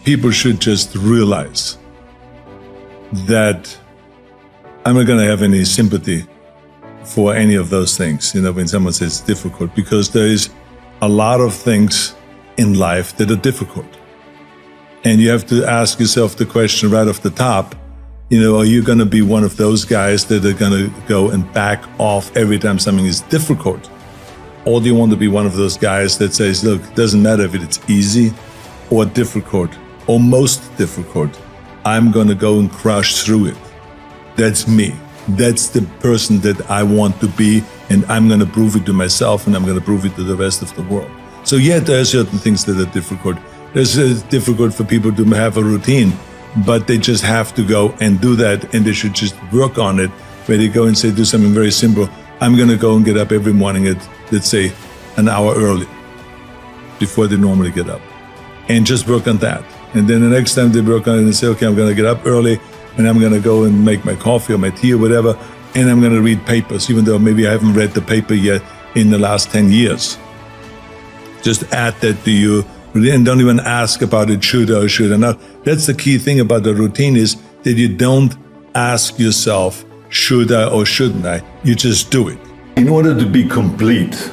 people should just realize that I'm not going to have any sympathy for any of those things, when someone says it's difficult, because there is a lot of things in life that are difficult. And you have to ask yourself the question right off the top, are you going to be one of those guys that are going to go and back off every time something is difficult? Or do you want to be one of those guys that says, look, it doesn't matter if it's easy or difficult or most difficult, I'm going to go and crush through it. That's me. That's the person that I want to be, and I'm going to prove it to myself, and I'm going to prove it to the rest of the world. So yeah, there are certain things that are difficult. It's difficult for people to have a routine, but they just have to go and do that, and they should just work on it, where they go and say, do something very simple. I'm going to go and get up every morning at, let's say, an hour early, before they normally get up, and just work on that. And then the next time they work on it and say, okay, I'm going to get up early, and I'm going to go and make my coffee or my tea or whatever, and I'm going to read papers, even though maybe I haven't read the paper yet in the last 10 years. Just add that to you, and don't even ask about it, should or should I not. That's the key thing about the routine, is that you don't ask yourself, should I or shouldn't I? You just do it. In order to be complete,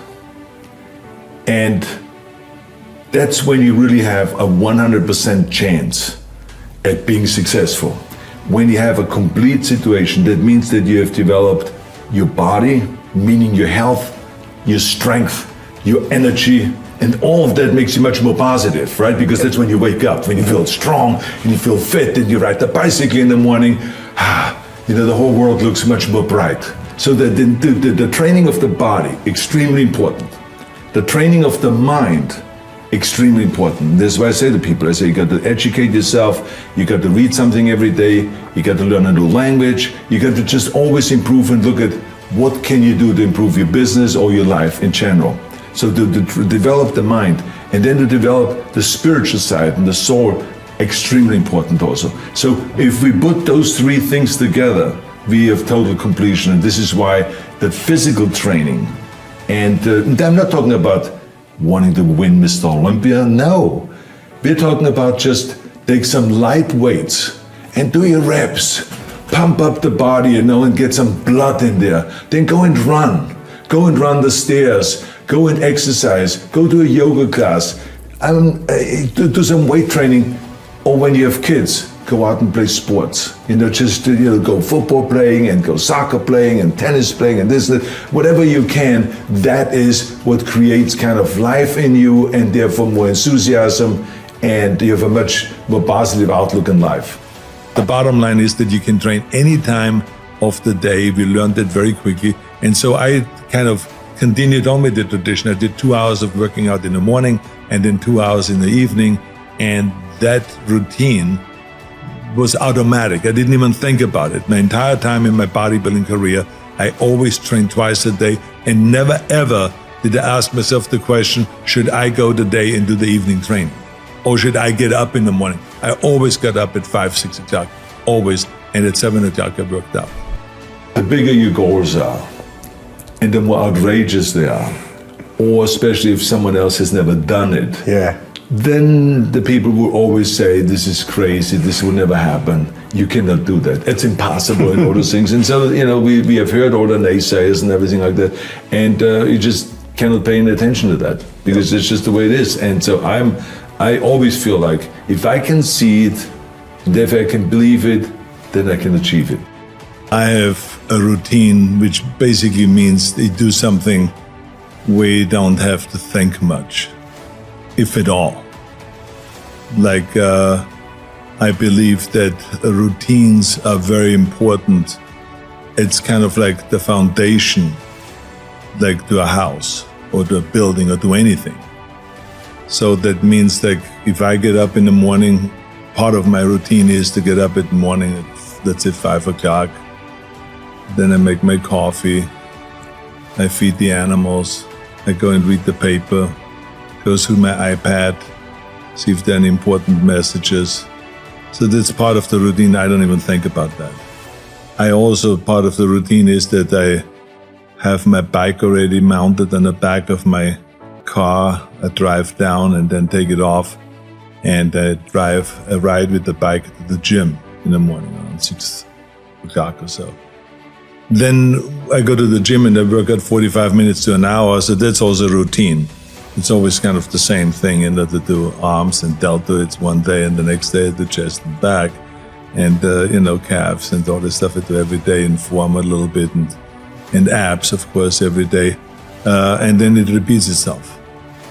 and that's when you really have a 100% chance at being successful. When you have a complete situation, that means that you have developed your body, meaning your health, your strength, your energy, and all of that makes you much more positive, right? Because that's when you wake up, when you feel strong and you feel fit, and you ride the bicycle in the morning, the whole world looks much more bright. So the training of the body, extremely important. The training of the mind, extremely important. This is why I say to people, I say, you got to educate yourself, you got to read something every day, you got to learn a new language, you got to just always improve and look at what can you do to improve your business or your life in general. So to develop the mind, and then to develop the spiritual side and the soul, extremely important also. So if we put those three things together, we have total completion. And this is why the physical training, and I'm not talking about wanting to win Mr. Olympia, no. We're talking about just take some light weights and do your reps. Pump up the body, and get some blood in there. Then go and run. Go and run the stairs. Go and exercise. Go to a yoga class. Do some weight training. Or when you have kids, go out and play sports. Go football playing and go soccer playing and tennis playing and this, whatever you can. That is what creates kind of life in you, and therefore more enthusiasm, and you have a much more positive outlook in life. The bottom line is that you can train any time of the day. We learned that very quickly. And so I kind of continued on with the tradition. I did 2 hours of working out in the morning and then 2 hours in the evening. And that routine was automatic. I didn't even think about it. My entire time in my bodybuilding career, I always trained twice a day, and never ever did I ask myself the question, should I go today and do the evening training? Or should I get up in the morning? I always got up at 5, 6 o'clock, always. And at 7 o'clock I worked out. The bigger your goals are, and the more outrageous they are, or especially if someone else has never done it, then the people will always say, this is crazy, this will never happen, you cannot do that, it's impossible, and all those things. And so, we have heard all the naysayers and everything like that, and you just cannot pay any attention to that, because it's just the way it is. And so I always feel like, if I can see it, and if I can believe it, then I can achieve it. I have a routine which basically means they do something where you don't have to think much, if at all. Like, I believe that routines are very important. It's kind of like the foundation, like to a house or to a building or to anything. So that means that if I get up in the morning, part of my routine is to get up in the morning at, let's say, 5 o'clock. Then I make my coffee, I feed the animals, I go and read the paper, go through my iPad, see if there are any important messages. So that's part of the routine. I don't even think about that. I also, part of the routine is that I have my bike already mounted on the back of my car. I drive down and then take it off and I ride with the bike to the gym in the morning around 6 o'clock or so. Then I go to the gym and I work out 45 minutes to an hour, so that's also routine. It's always kind of the same thing, to do arms and deltoids one day, and the next day I do chest and back, and calves and all the stuff I do every day, and form a little bit, and abs, of course, every day. And then it repeats itself.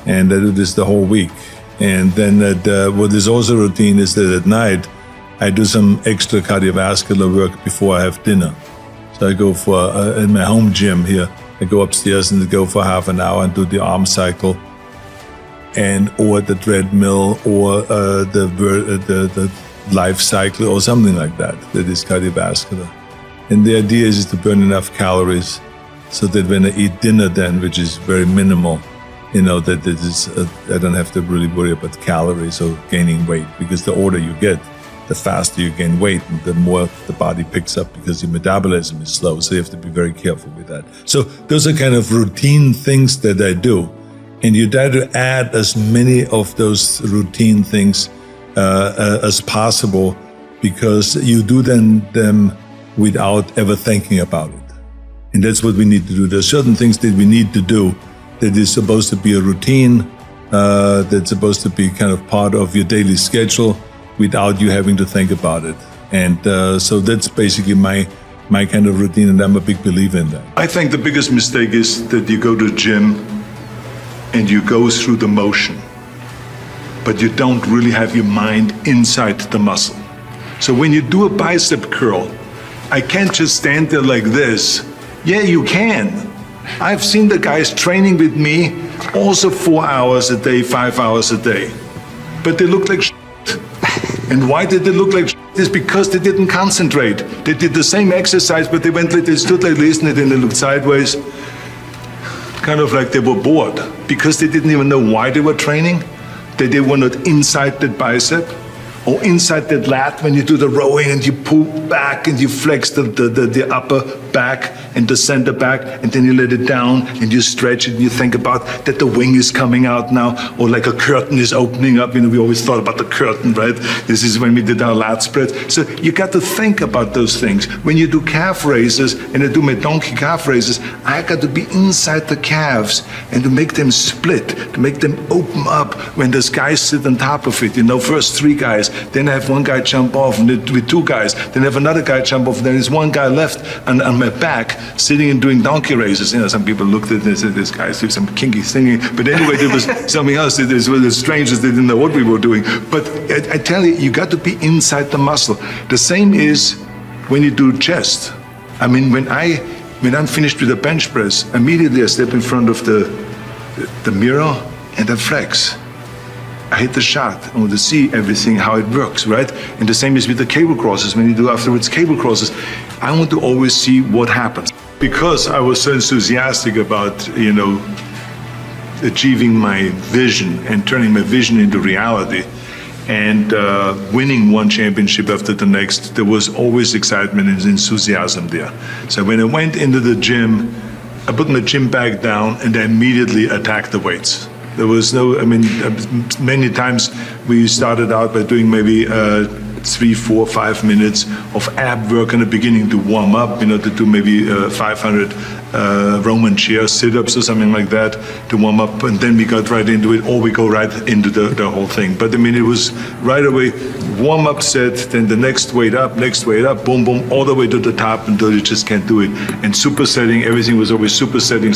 And I do this the whole week. And then what is also routine is that at night, I do some extra cardiovascular work before I have dinner. So I go in my home gym here, I go upstairs and go for half an hour and do the arm cycle, or the treadmill, or the life cycle, or something like that is cardiovascular. And the idea is to burn enough calories so that when I eat dinner then, which is very minimal, that it is, I don't have to really worry about calories or gaining weight, because the older you get, the faster you gain weight and the more the body picks up because your metabolism is slow. So you have to be very careful with that. So those are kind of routine things that I do. And you try to add as many of those routine things as possible, because you do them without ever thinking about it. And that's what we need to do. There are certain things that we need to do that is supposed to be a routine, that's supposed to be kind of part of your daily schedule without you having to think about it. And so that's basically my kind of routine, and I'm a big believer in that. I think the biggest mistake is that you go to the gym and you go through the motion, but you don't really have your mind inside the muscle. So when you do a bicep curl, I can't just stand there like this. Yeah, you can. I've seen the guys training with me also 4 hours a day, 5 hours a day, but they look like shit. And why did they look like shit? It's because they didn't concentrate. They did the same exercise, but they stood like this, and then they looked sideways, kind of like they were bored, because they didn't even know why they were training. That they were not inside that bicep or inside that lat when you do the rowing and you pull back and you flex the upper back and the center back, and then you let it down and you stretch it and you think about that the wing is coming out now, or like a curtain is opening up. We always thought about the curtain, right? This is when we did our lat spread. So you got to think about those things. When you do calf raises, and I do my donkey calf raises, I got to be inside the calves and to make them split, to make them open up when those guys sit on top of it. First 3 guys, then I have one guy jump off, and with 2 guys, then I have another guy jump off, and then there's one guy left on my back sitting and doing donkey raises. Some people looked at it and said, this guy's doing some kinky singing. But anyway, there was something else. It was the strangers, they didn't know what we were doing. But I tell you, you got to be inside the muscle. The same is when you do chest. I mean, when I'm finished with the bench press, immediately I step in front of the mirror and I flex. I hit the shot. I want to see everything, how it works, right? And the same is with the cable crosses. When you do afterwards cable crosses, I want to always see what happens. Because I was so enthusiastic about, achieving my vision and turning my vision into reality, and winning one championship after the next, there was always excitement and enthusiasm there. So when I went into the gym, I put my gym bag down and I immediately attacked the weights. There was many times we started out by doing maybe 3, 4, 5 minutes of ab work in the beginning to warm up, to do maybe 500 Roman chair sit-ups or something like that to warm up, and then we got right into it, or we go right into the whole thing. But it was right away, warm-up set, then the next weight up, boom, boom, all the way to the top until you just can't do it. And supersetting, everything was always supersetting,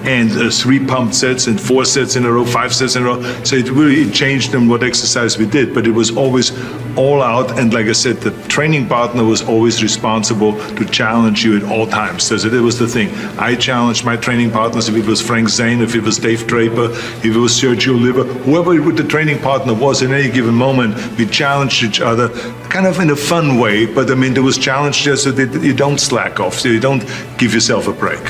and 3 pumped sets and 4 sets in a row, 5 sets in a row. So it changed on what exercise we did, but it was always all out. And like I said, the training partner was always responsible to challenge you at all times. So that was the thing. I challenged my training partners, if it was Frank Zane, if it was Dave Draper, if it was Sergio Oliva, whoever the training partner was in any given moment, we challenged each other kind of in a fun way, but there was challenge there so that you don't slack off, so you don't give yourself a break.